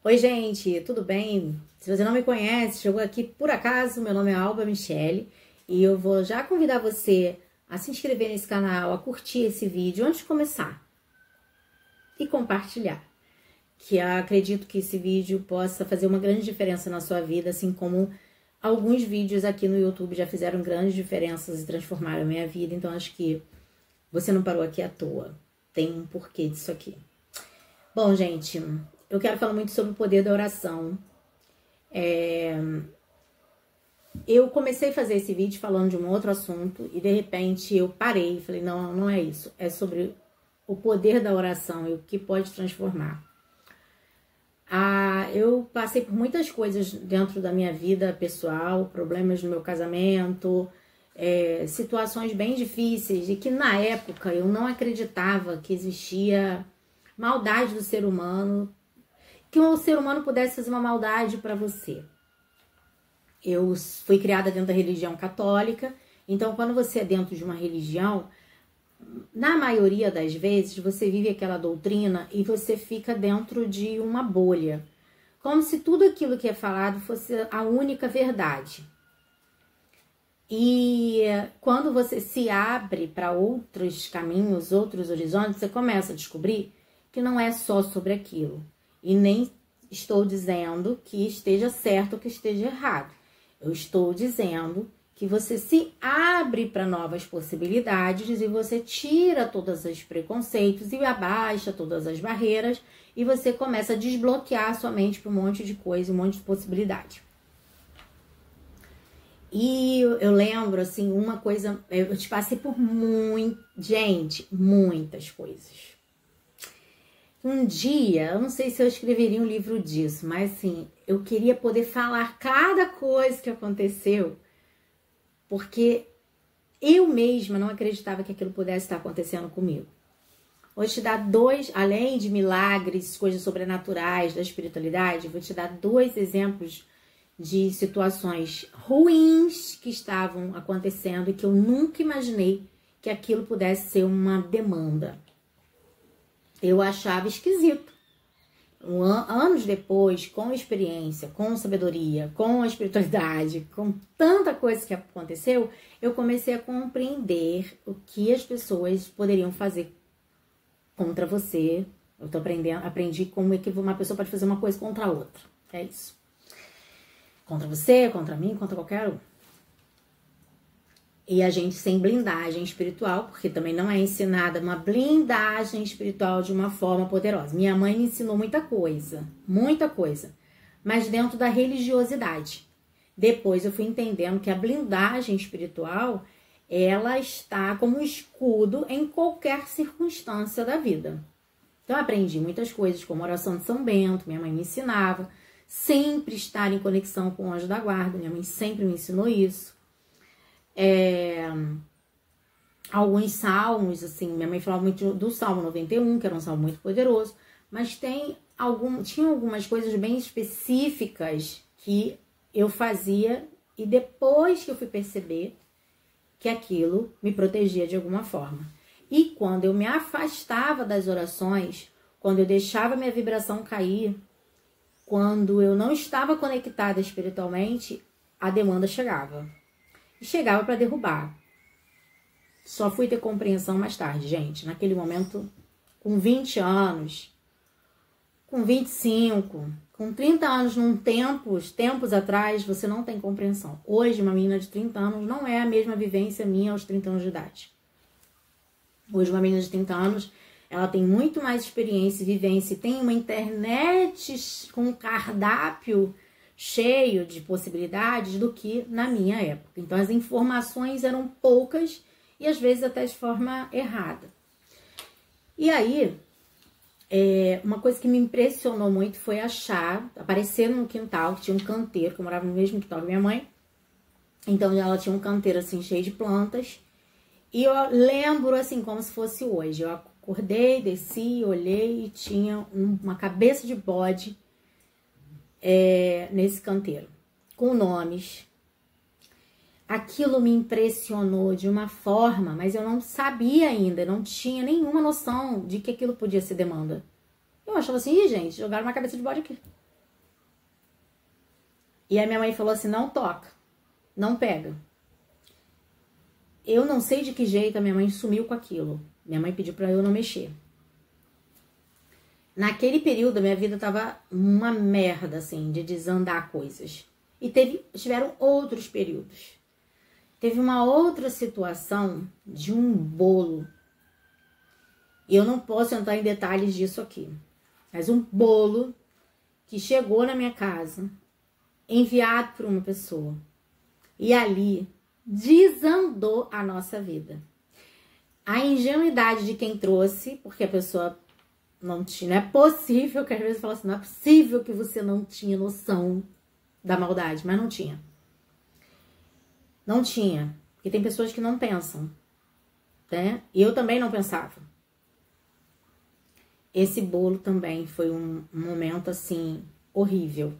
Oi, gente, tudo bem? Se você não me conhece, chegou aqui por acaso, meu nome é Alba Michele e eu vou já convidar você a se inscrever nesse canal, a curtir esse vídeo antes de começar e compartilhar, que eu acredito que esse vídeo possa fazer uma grande diferença na sua vida, assim como alguns vídeos aqui no YouTube já fizeram grandes diferenças e transformaram a minha vida, então acho que você não parou aqui à toa, tem um porquê disso aqui. Bom, gente, eu quero falar muito sobre o poder da oração. Eu comecei a fazer esse vídeo falando de um outro assunto e de repente eu parei e falei, não, não é isso. É sobre o poder da oração e o que pode transformar. Eu passei por muitas coisas dentro da minha vida pessoal, problemas no meu casamento, situações bem difíceis e que na época eu não acreditava que existia maldade do ser humano, que o ser humano pudesse fazer uma maldade para você. Eu fui criada dentro da religião católica, então quando você é dentro de uma religião, na maioria das vezes você vive aquela doutrina e você fica dentro de uma bolha, como se tudo aquilo que é falado fosse a única verdade. E quando você se abre para outros caminhos, outros horizontes, você começa a descobrir que não é só sobre aquilo. E nem estou dizendo que esteja certo ou que esteja errado. Eu estou dizendo que você se abre para novas possibilidades e você tira todos os preconceitos e abaixa todas as barreiras e você começa a desbloquear a sua mente para um monte de coisa, um monte de possibilidade. E eu lembro, assim, uma coisa, eu te passei por muitas coisas. Um dia, eu não sei se eu escreveria um livro disso, mas assim, eu queria poder falar cada coisa que aconteceu, porque eu mesma não acreditava que aquilo pudesse estar acontecendo comigo. Vou te dar além de milagres, coisas sobrenaturais, da espiritualidade, vou te dar 2 exemplos de situações ruins que estavam acontecendo e que eu nunca imaginei que aquilo pudesse ser uma demanda. Eu achava esquisito. Anos depois, com experiência, com sabedoria, com a espiritualidade, com tanta coisa que aconteceu, eu comecei a compreender o que as pessoas poderiam fazer contra você. Eu aprendi como é que uma pessoa pode fazer uma coisa contra a outra. É isso. Contra você, contra mim, contra qualquer um. E a gente sem blindagem espiritual, porque também não é ensinada uma blindagem espiritual de uma forma poderosa. Minha mãe me ensinou muita coisa, mas dentro da religiosidade. Depois eu fui entendendo que a blindagem espiritual, ela está como um escudo em qualquer circunstância da vida. Então eu aprendi muitas coisas, como a oração de São Bento, minha mãe me ensinava, sempre estar em conexão com o anjo da guarda, minha mãe sempre me ensinou isso. Alguns salmos, assim, minha mãe falava muito do Salmo 91, que era um salmo muito poderoso, mas tinha algumas coisas bem específicas que eu fazia e depois que eu fui perceber que aquilo me protegia de alguma forma. E quando eu me afastava das orações, quando eu deixava minha vibração cair, quando eu não estava conectada espiritualmente, a demanda chegava. E chegava para derrubar. Só fui ter compreensão mais tarde, gente. Naquele momento, com 20 anos, com 25, com 30 anos, tempos atrás, você não tem compreensão. Hoje, uma menina de 30 anos não é a mesma vivência minha aos 30 anos de idade. Hoje, uma menina de 30 anos, ela tem muito mais experiência e vivência, tem uma internet com um cardápio cheio de possibilidades do que na minha época. Então, as informações eram poucas e às vezes até de forma errada. E aí, uma coisa que me impressionou muito foi aparecer no quintal, que tinha um canteiro, que eu morava no mesmo quintal que minha mãe. Então, ela tinha um canteiro assim, cheio de plantas. E eu lembro assim, como se fosse hoje. Eu acordei, desci, olhei e tinha uma cabeça de bode nesse canteiro, com nomes. Aquilo me impressionou de uma forma, mas eu não sabia ainda, não tinha nenhuma noção de que aquilo podia ser demanda. Eu achava assim, gente, jogaram uma cabeça de bode aqui. E a minha mãe falou assim, não toca, não pega. Eu não sei de que jeito a minha mãe sumiu com aquilo. Minha mãe pediu pra eu não mexer. Naquele período, a minha vida tava uma merda, assim, de desandar coisas. E tiveram outros períodos. Teve uma outra situação de um bolo. E eu não posso entrar em detalhes disso aqui. Mas um bolo que chegou na minha casa, enviado por uma pessoa. E ali desandou a nossa vida. A ingenuidade de quem trouxe, porque a pessoa não tinha, não é possível, que às vezes fala assim, não é possível que você não tinha noção da maldade, mas não tinha. Não tinha, porque tem pessoas que não pensam, né? E eu também não pensava. Esse bolo também foi um momento, assim, horrível.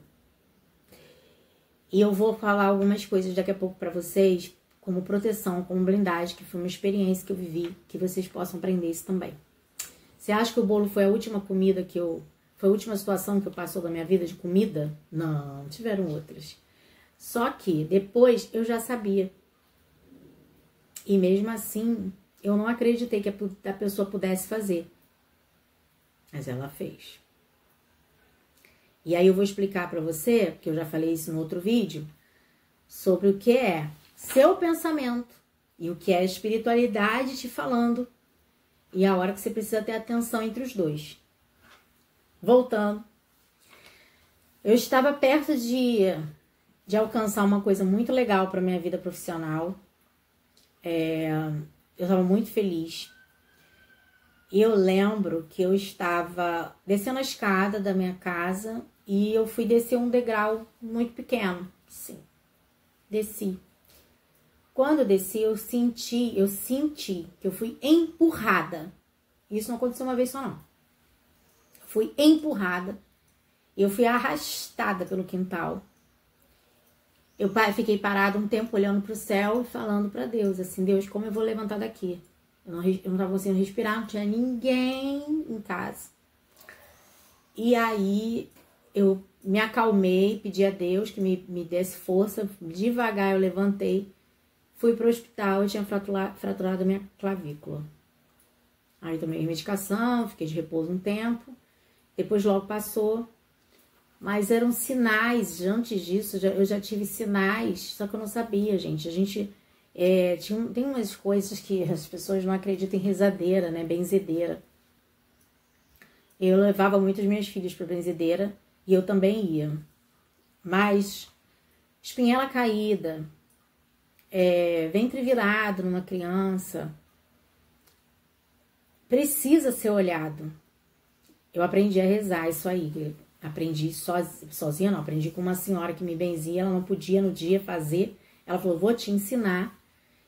E eu vou falar algumas coisas daqui a pouco pra vocês, como proteção, como blindagem, que foi uma experiência que eu vivi, que vocês possam aprender isso também. Você acha que o bolo foi a última comida que eu... Foi a última situação que eu passou da minha vida de comida? Não, tiveram outras. Só que depois eu já sabia. E mesmo assim, eu não acreditei que a pessoa pudesse fazer. Mas ela fez. E aí eu vou explicar pra você, porque eu já falei isso no outro vídeo, sobre o que é seu pensamento e o que é a espiritualidade te falando. E a hora que você precisa ter atenção entre os dois. Voltando. Eu estava perto de alcançar uma coisa muito legal para minha vida profissional. Eu estava muito feliz. E eu lembro que eu estava descendo a escada da minha casa e eu fui descer um degrau muito pequeno. Sim. Desci. Quando eu desci, eu senti que eu fui empurrada. Isso não aconteceu uma vez só, não. Fui empurrada. Eu fui arrastada pelo quintal. Eu fiquei parada um tempo olhando pro céu e falando pra Deus, assim, Deus, como eu vou levantar daqui? Eu não tava conseguindo respirar, não tinha ninguém em casa. E aí eu me acalmei, pedi a Deus que me desse força. Devagar eu levantei. Fui pro hospital, eu tinha fraturado a minha clavícula. Aí tomei medicação, fiquei de repouso um tempo. Depois logo passou. Mas eram sinais, antes disso, eu já tive sinais, só que eu não sabia, gente. A gente tem umas coisas que as pessoas não acreditam em rezadeira, né? Benzedeira. Eu levava muito as minhas filhas pra benzedeira e eu também ia. Mas espinhela caída, ventre virado numa criança, precisa ser olhado. Eu aprendi a rezar isso aí. Aprendi sozinha, não. Aprendi com uma senhora que me benzia. Ela não podia no dia fazer. Ela falou, vou te ensinar.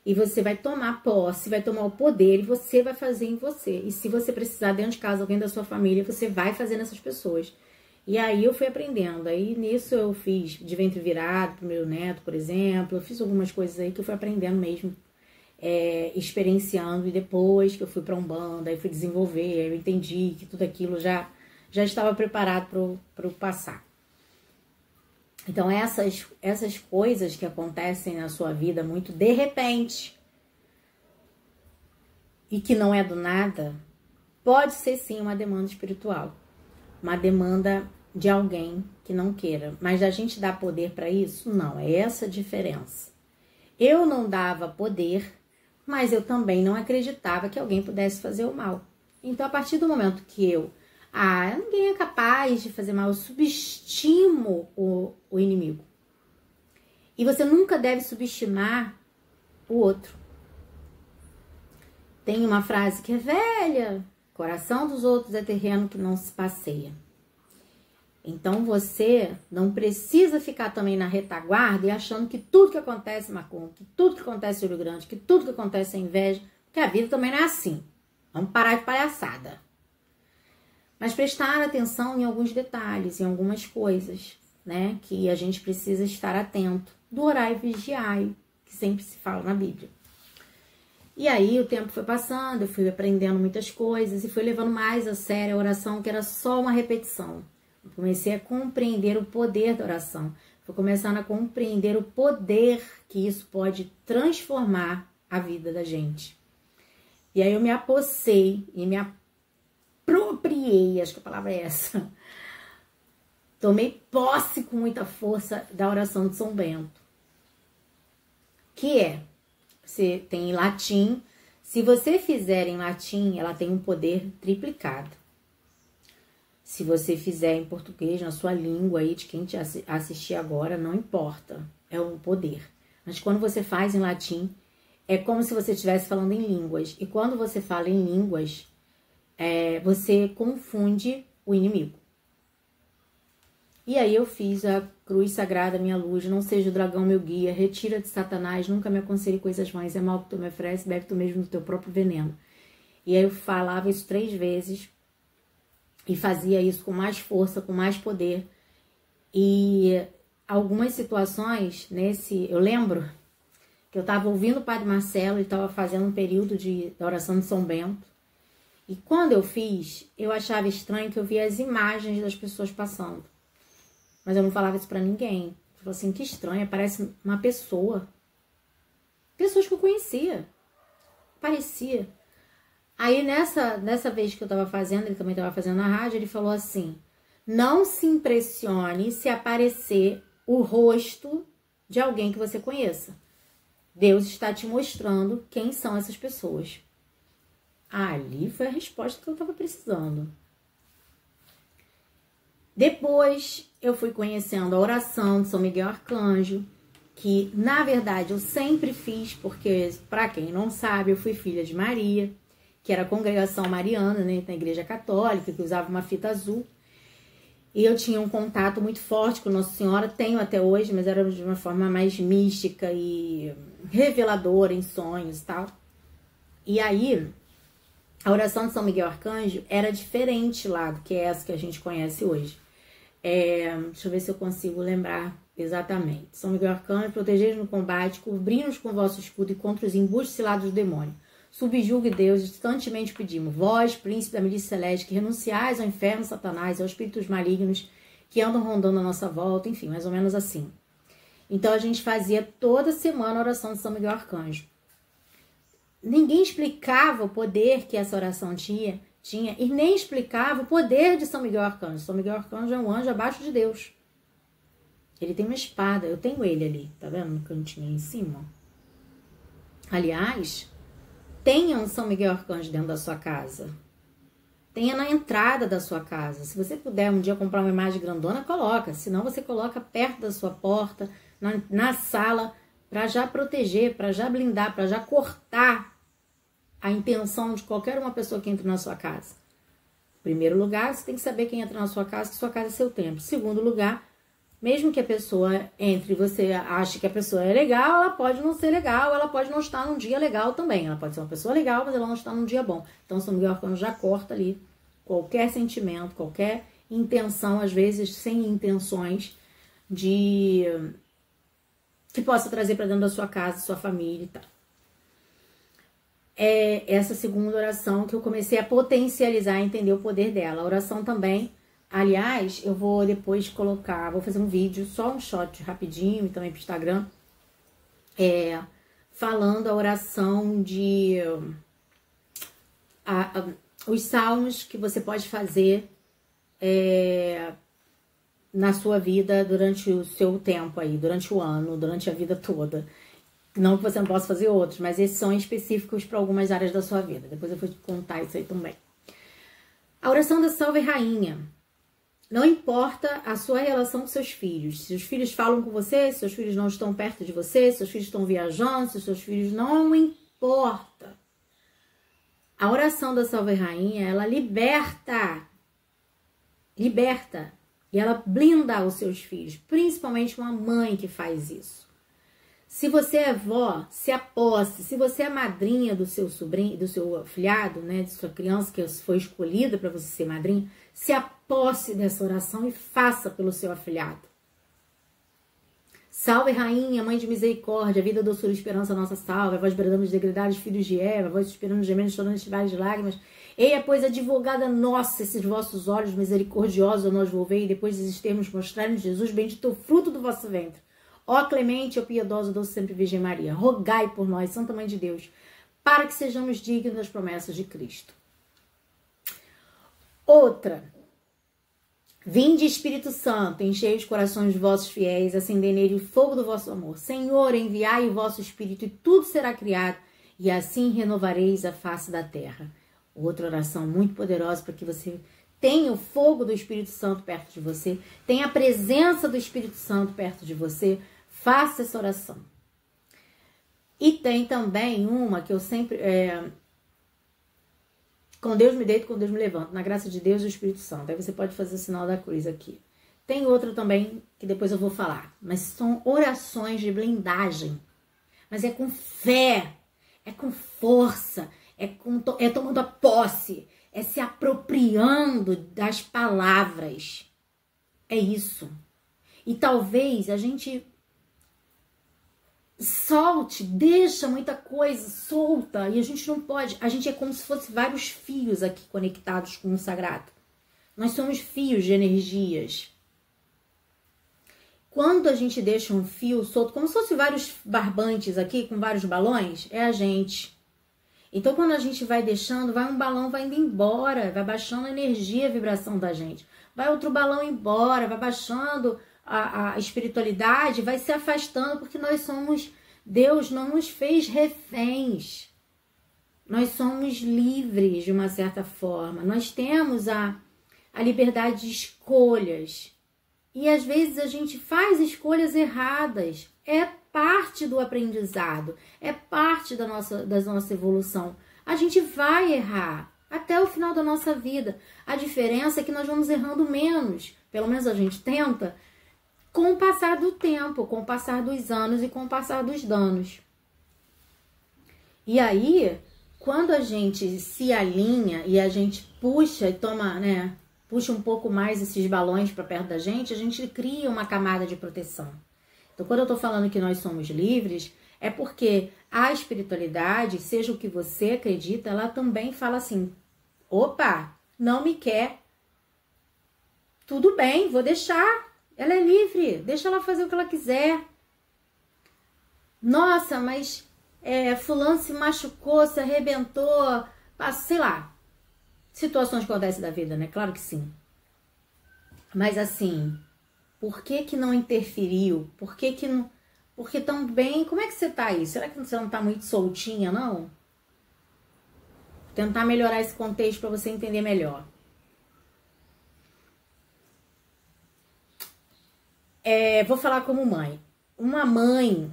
E você vai tomar posse, vai tomar o poder e você vai fazer em você. E se você precisar dentro de casa, alguém da sua família, você vai fazer nessas pessoas. E aí eu fui aprendendo. Aí nisso eu fiz de ventre virado pro meu neto, por exemplo. Eu fiz algumas coisas aí que eu fui aprendendo mesmo. Experienciando. E depois que eu fui pra Umbanda, aí fui desenvolver. Aí eu entendi que tudo aquilo já estava preparado para o passar. Então, essas coisas que acontecem na sua vida muito de repente e que não é do nada, pode ser sim uma demanda espiritual. Uma demanda de alguém que não queira. Mas a gente dá poder para isso? Não, é essa a diferença. Eu não dava poder, mas eu também não acreditava que alguém pudesse fazer o mal. Então, a partir do momento que ninguém é capaz de fazer mal. Eu subestimo o inimigo. E você nunca deve subestimar o outro. Tem uma frase que é velha. Coração dos outros é terreno que não se passeia. Então você não precisa ficar também na retaguarda e achando que tudo que acontece é macumba, que tudo que acontece é Rio Grande, que tudo que acontece é inveja. Porque a vida também não é assim. Vamos parar de palhaçada. Mas prestar atenção em alguns detalhes, em algumas coisas, né? Que a gente precisa estar atento. Do orai e vigiai, que sempre se fala na Bíblia. E aí o tempo foi passando, eu fui aprendendo muitas coisas e fui levando mais a sério a oração, que era só uma repetição. Eu comecei a compreender o poder da oração. Fui começando a compreender o poder que isso pode transformar a vida da gente. E aí eu me apossei e me apropriei, acho que a palavra é essa. Tomei posse com muita força da oração de São Bento. Que é, você tem em latim, se você fizer em latim, ela tem um poder triplicado. Se você fizer em português, na sua língua aí, de quem te assistir agora, não importa, é um poder. Mas quando você faz em latim, é como se você estivesse falando em línguas. E quando você fala em línguas, você confunde o inimigo. E aí eu fiz a cruz sagrada, minha luz, não seja o dragão meu guia, retira de Satanás, nunca me aconselhe coisas vãs, é mal que tu me oferece, bebe tu mesmo do teu próprio veneno. E aí eu falava isso 3 vezes e fazia isso com mais força, com mais poder. E algumas situações, eu lembro que eu estava ouvindo o Padre Marcelo, ele estava fazendo um período da oração de São Bento. E quando eu fiz, eu achava estranho que eu via as imagens das pessoas passando. Mas eu não falava isso pra ninguém. Eu falei assim, que estranho, parece uma pessoa. Pessoas que eu conhecia. Parecia. Aí nessa vez que eu tava fazendo, ele também tava fazendo na rádio, ele falou assim, não se impressione se aparecer o rosto de alguém que você conheça. Deus está te mostrando quem são essas pessoas. Ali foi a resposta que eu tava precisando. Depois eu fui conhecendo a oração de São Miguel Arcanjo, que na verdade eu sempre fiz, porque para quem não sabe, eu fui filha de Maria, que era a congregação mariana, né, na igreja católica, que usava uma fita azul. E eu tinha um contato muito forte com Nossa Senhora, tenho até hoje, mas era de uma forma mais mística e reveladora em sonhos e tal. E aí, a oração de São Miguel Arcanjo era diferente lá do que é essa que a gente conhece hoje. Deixa eu ver se eu consigo lembrar exatamente. São Miguel Arcanjo, protegei-nos no combate, cobri-nos com o vosso escudo e contra os embustes cilados do demônio. Subjugue Deus, distantemente pedimos, vós, príncipe da milícia celeste, que renunciais ao inferno, Satanás, aos espíritos malignos que andam rondando a nossa volta, enfim, mais ou menos assim. Então a gente fazia toda semana a oração de São Miguel Arcanjo. Ninguém explicava o poder que essa oração tinha e nem explicava o poder de São Miguel Arcanjo. São Miguel Arcanjo é um anjo abaixo de Deus. Ele tem uma espada, eu tenho ele ali, tá vendo? No cantinho ali em cima. Aliás, tenha um São Miguel Arcanjo dentro da sua casa. Tenha na entrada da sua casa. Se você puder um dia comprar uma imagem grandona, coloca. Senão você coloca perto da sua porta, na sala, para já proteger, para já blindar, para já cortar a intenção de qualquer uma pessoa que entre na sua casa. Em primeiro lugar, você tem que saber quem entra na sua casa, que sua casa é seu templo. Em segundo lugar, mesmo que a pessoa entre e você ache que a pessoa é legal, ela pode não ser legal, ela pode não estar num dia legal também. Ela pode ser uma pessoa legal, mas ela não está num dia bom. Então, São Miguel Arcanjo já corta ali qualquer sentimento, qualquer intenção, às vezes sem intenções, que possa trazer para dentro da sua casa, sua família e tal. É essa segunda oração que eu comecei a potencializar e entender o poder dela. A oração também, aliás, eu vou depois colocar, vou fazer um vídeo, só um shot rapidinho e também pro Instagram, falando a oração os salmos que você pode fazer na sua vida durante o seu tempo aí, durante o ano, durante a vida toda. Não que você não possa fazer outros, mas esses são específicos para algumas áreas da sua vida. Depois eu vou te contar isso aí também. A oração da Salve Rainha. Não importa a sua relação com seus filhos. Se os filhos falam com você, se seus filhos não estão perto de você, se seus filhos estão viajando, se seus filhos... Não importa. A oração da Salve Rainha, ela liberta. Liberta. E ela blinda os seus filhos. Principalmente uma mãe que faz isso. Se você é vó, se aposse. Se você é madrinha do seu sobrinho, do seu afilhado, né, de sua criança que foi escolhida para você ser madrinha, se aposse dessa oração e faça pelo seu afilhado. Salve Rainha, Mãe de Misericórdia, vida, doçura e esperança, nossa salve. A vós bradamos degredados, filhos de Eva, a vós esperando gemendo, chorando, estivares de lágrimas. Eia, pois, advogada nossa, esses vossos olhos misericordiosos nós volvei, e depois de termos mostrado Jesus, bendito o fruto do vosso ventre. Ó clemente, ó piedosa, doce sempre Virgem Maria, rogai por nós, Santa Mãe de Deus, para que sejamos dignos das promessas de Cristo. Outra. Vinde, Espírito Santo, enchei os corações de vossos fiéis, acendei nele o fogo do vosso amor. Senhor, enviai o vosso Espírito e tudo será criado, e assim renovareis a face da terra. Outra oração muito poderosa para que você tenha o fogo do Espírito Santo perto de você, tenha a presença do Espírito Santo perto de você. Faça essa oração. E tem também uma que eu sempre... com Deus me deito, com Deus me levanto. Na graça de Deus e do Espírito Santo. Aí você pode fazer o sinal da cruz aqui. Tem outra também que depois eu vou falar. Mas são orações de blindagem. Mas é com fé. É com força. É tomando a posse. É se apropriando das palavras. É isso. E talvez a gente solte, deixa muita coisa solta e a gente não pode. A gente é como se fosse vários fios aqui conectados com o sagrado. Nós somos fios de energias. Quando a gente deixa um fio solto, como se fosse vários barbantes aqui com vários balões, é a gente. Então quando a gente vai deixando, vai um balão, vai indo embora, vai baixando a energia, a vibração da gente. Vai outro balão embora, vai baixando a espiritualidade, vai se afastando, porque nós somos... Deus não nos fez reféns. Nós somos livres de uma certa forma. Nós temos a liberdade de escolhas. E às vezes a gente faz escolhas erradas. É parte do aprendizado. É parte da nossa evolução. A gente vai errar até o final da nossa vida. A diferença é que nós vamos errando menos. Pelo menos a gente tenta, com o passar do tempo, com o passar dos anos e com o passar dos danos. E aí, quando a gente se alinha e a gente puxa e toma, puxa um pouco mais esses balões para perto da gente, a gente cria uma camada de proteção. Então, quando eu tô falando que nós somos livres, é porque a espiritualidade, seja o que você acredita, ela também fala assim: opa, não me quer. Tudo bem, vou deixar. Ela é livre, deixa ela fazer o que ela quiser. Nossa, mas fulano se machucou, se arrebentou, sei lá. Situações que acontecem da vida, né? Claro que sim. Mas assim, por que não interferiu? Por que não... Porque também, como é que você tá aí? Será que você não tá muito soltinha, não? Vou tentar melhorar esse contexto para você entender melhor. Vou falar como mãe. Uma mãe,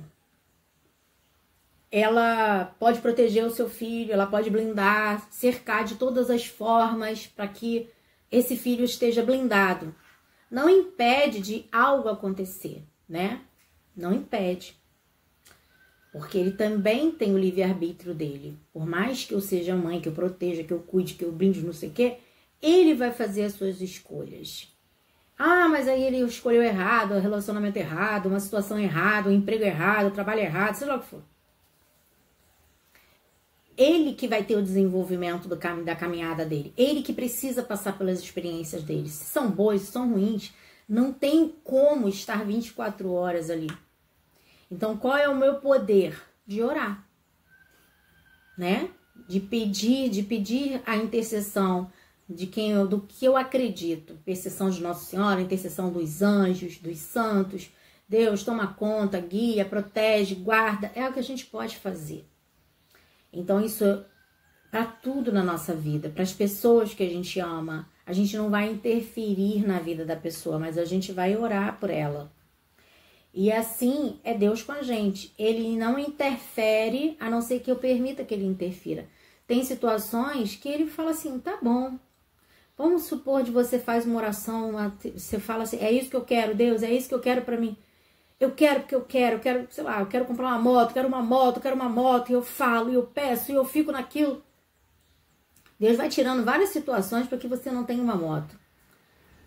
ela pode proteger o seu filho, ela pode blindar, cercar de todas as formas para que esse filho esteja blindado. Não impede de algo acontecer, né? Não impede. Porque ele também tem o livre-arbítrio dele. Por mais que eu seja mãe, que eu proteja, que eu cuide, que eu blinde, não sei o quê, ele vai fazer as suas escolhas. Ah, mas aí ele escolheu errado, o relacionamento errado, uma situação errada, um emprego errado, o trabalho errado, seja lá o que for. Ele que vai ter o desenvolvimento da caminhada dele. Ele que precisa passar pelas experiências dele. Se são boas, se são ruins, não tem como estar 24 horas ali. Então, qual é o meu poder? De orar, né? De pedir a intercessão do que eu acredito. Intercessão de Nossa Senhora, intercessão dos anjos, dos santos. Deus toma conta, guia, protege, guarda. É o que a gente pode fazer. Então, isso para tudo na nossa vida, para as pessoas que a gente ama. A gente não vai interferir na vida da pessoa, mas a gente vai orar por ela. E assim é Deus com a gente. Ele não interfere, a não ser que eu permita que ele interfira. Tem situações que ele fala assim, tá bom. Vamos supor de você faz uma oração, você fala assim, é isso que eu quero, Deus, é isso que eu quero pra mim. Eu quero porque eu quero, sei lá, eu quero comprar uma moto, quero uma moto, e eu falo, e eu peço, e eu fico naquilo. Deus vai tirando várias situações para que você não tenha uma moto.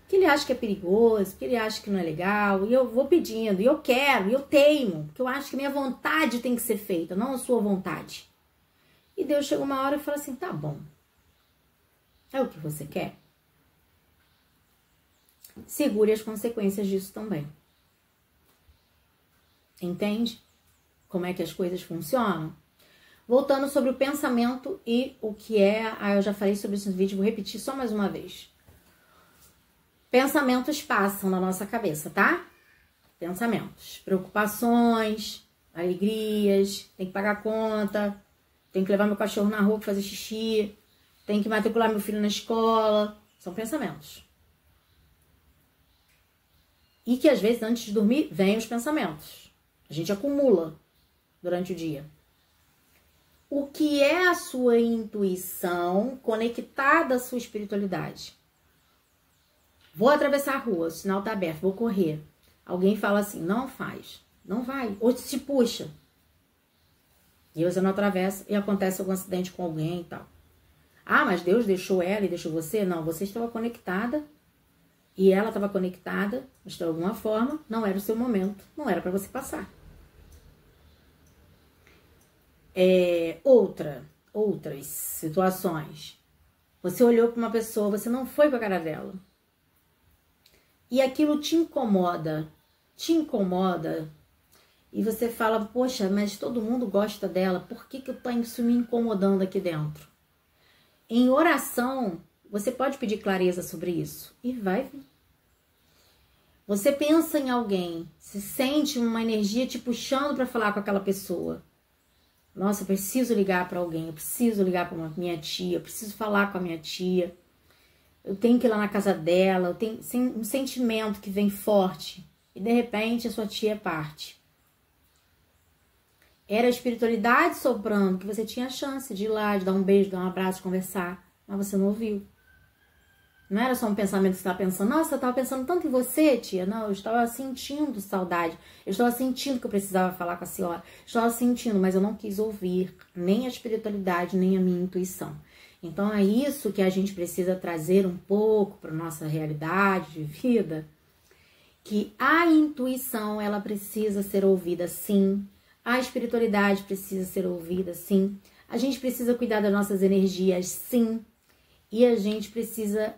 Que ele acha que é perigoso, que ele acha que não é legal, e eu vou pedindo, e eu quero, e eu teimo, porque eu acho que minha vontade tem que ser feita, não a sua vontade. E Deus chega uma hora e fala assim, tá bom. É o que você quer? Segure as consequências disso também. Entende como é que as coisas funcionam? Voltando sobre o pensamento e o que é... eu já falei sobre isso no vídeo, vou repetir só mais uma vez. Pensamentos passam na nossa cabeça, tá? Pensamentos, preocupações, alegrias, tem que pagar a conta, tem que levar meu cachorro na rua pra fazer xixi, tem que matricular meu filho na escola. São pensamentos. E que às vezes antes de dormir vêm os pensamentos. A gente acumula durante o dia. O que é a sua intuição conectada à sua espiritualidade? Vou atravessar a rua, o sinal tá aberto, vou correr. Alguém fala assim, não faz, não vai, ou te puxa. E você não atravessa e acontece algum acidente com alguém e tal. Ah, mas Deus deixou ela e deixou você? Não, você estava conectada e ela estava conectada, mas de alguma forma não era o seu momento, não era para você passar. Outras situações. Você olhou para uma pessoa, você não foi para a cara dela. E aquilo te incomoda, e você fala, poxa, mas todo mundo gosta dela, por que eu tô isso me incomodando aqui dentro? Em oração, você pode pedir clareza sobre isso, e vai vir. Você pensa em alguém, se sente uma energia te puxando para falar com aquela pessoa. Nossa, eu preciso ligar para alguém, eu preciso ligar para minha tia, eu preciso falar com a minha tia. Eu tenho que ir lá na casa dela, eu tenho um sentimento que vem forte. E de repente a sua tia parte. Era a espiritualidade soprando que você tinha a chance de ir lá, de dar um beijo, de dar um abraço, de conversar. Mas você não ouviu. Não era só um pensamento que você estava pensando. Nossa, eu estava pensando tanto em você, tia. Não, eu estava sentindo saudade. Eu estava sentindo que eu precisava falar com a senhora. Eu estava sentindo, mas eu não quis ouvir nem a espiritualidade, nem a minha intuição. Então é isso que a gente precisa trazer um pouco para nossa realidade de vida. Que a intuição, ela precisa ser ouvida sim. A espiritualidade precisa ser ouvida sim. A gente precisa cuidar das nossas energias sim. E a gente precisa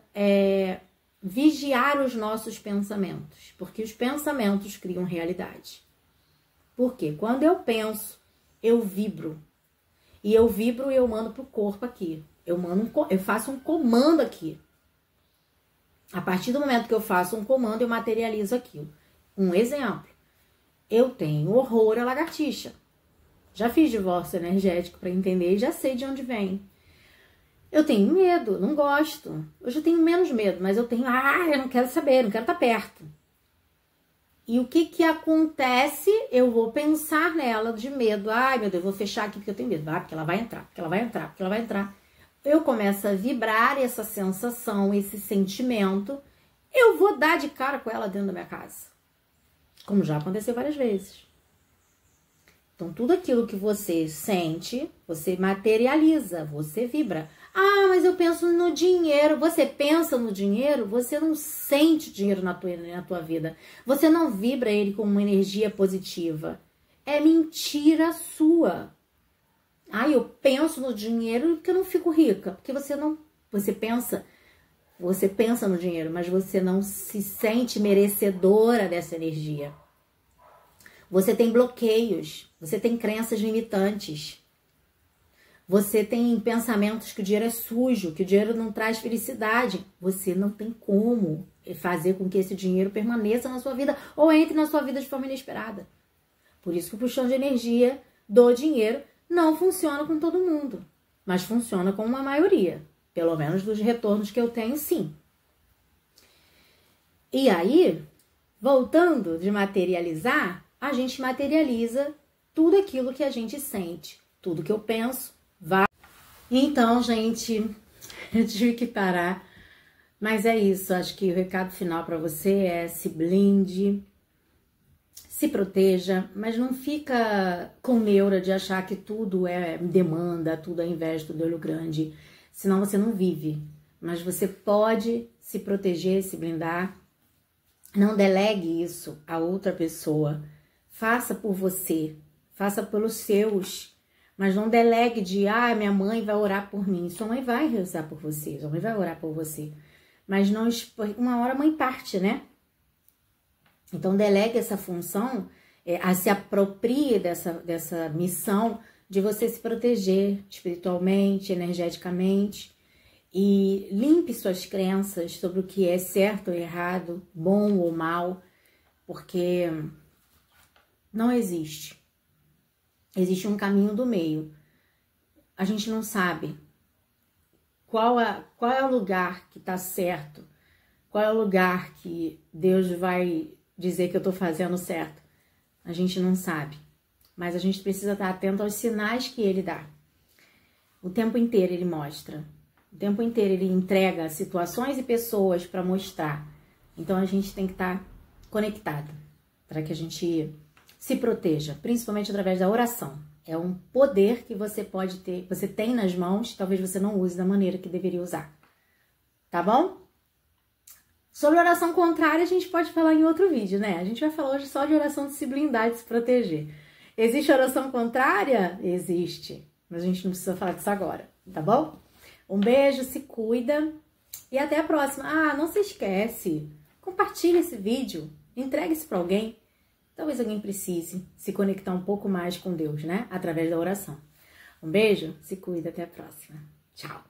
vigiar os nossos pensamentos, porque os pensamentos criam realidade. Porque quando eu penso, eu vibro. E eu vibro e eu mando pro corpo aqui. Eu faço um comando aqui. A partir do momento que eu faço um comando, eu materializo aquilo. Um exemplo. Eu tenho horror à lagartixa. Já fiz divórcio energético para entender e já sei de onde vem. Eu tenho medo, não gosto. Hoje eu tenho menos medo, mas eu tenho... eu não quero saber, não quero estar perto. E o que acontece? Eu vou pensar nela de medo. Ai, meu Deus, eu vou fechar aqui porque eu tenho medo. Porque ela vai entrar, porque ela vai entrar, porque ela vai entrar. Eu começo a vibrar essa sensação, esse sentimento. Eu vou dar de cara com ela dentro da minha casa. Como já aconteceu várias vezes. Então, tudo aquilo que você sente, você materializa, você vibra. Ah, mas eu penso no dinheiro. Você pensa no dinheiro, você não sente dinheiro na tua vida. Você não vibra ele com uma energia positiva. É mentira sua. Ah, eu penso no dinheiro porque eu não fico rica. Porque você pensa no dinheiro, mas você não se sente merecedora dessa energia. Você tem bloqueios, você tem crenças limitantes. Você tem pensamentos que o dinheiro é sujo, que o dinheiro não traz felicidade. Você não tem como fazer com que esse dinheiro permaneça na sua vida ou entre na sua vida de forma inesperada. Por isso que o puxão de energia do dinheiro não funciona com todo mundo, mas funciona com uma maioria. Pelo menos dos retornos que eu tenho, sim. E aí, voltando de materializar, a gente materializa tudo aquilo que a gente sente. Tudo que eu penso vai. Então, gente, eu tive que parar. Mas é isso, acho que o recado final para você é: se blinde, se proteja, mas não fica com neura de achar que tudo é demanda, tudo é inveja, tudo é olho grande. Senão você não vive. Mas você pode se proteger, se blindar. Não delegue isso a outra pessoa. Faça por você. Faça pelos seus. Mas não delegue de, minha mãe vai orar por mim. Sua mãe vai rezar por você, sua mãe vai orar por você. Mas não, uma hora a mãe parte, né? Então delegue essa função, se aproprie dessa missão de você se proteger espiritualmente, energeticamente. E limpe suas crenças sobre o que é certo ou errado, bom ou mal, porque não existe. Existe um caminho do meio. A gente não sabe qual é o lugar que está certo, qual é o lugar que Deus vai dizer que eu estou fazendo certo. A gente não sabe, mas a gente precisa estar atento aos sinais que Ele dá. O tempo inteiro Ele mostra, o tempo inteiro Ele entrega situações e pessoas para mostrar. Então a gente tem que estar conectado para que a gente se proteja, principalmente através da oração. É um poder que você pode ter, você tem nas mãos, talvez você não use da maneira que deveria usar. Tá bom? Sobre oração contrária, a gente pode falar em outro vídeo, né? A gente vai falar hoje só de oração de se blindar, de se proteger. Existe oração contrária? Existe. Mas a gente não precisa falar disso agora, tá bom? Um beijo, se cuida e até a próxima. Não se esquece, compartilhe esse vídeo, entregue isso para alguém. Talvez alguém precise se conectar um pouco mais com Deus, né? Através da oração. Um beijo, se cuida, até a próxima. Tchau!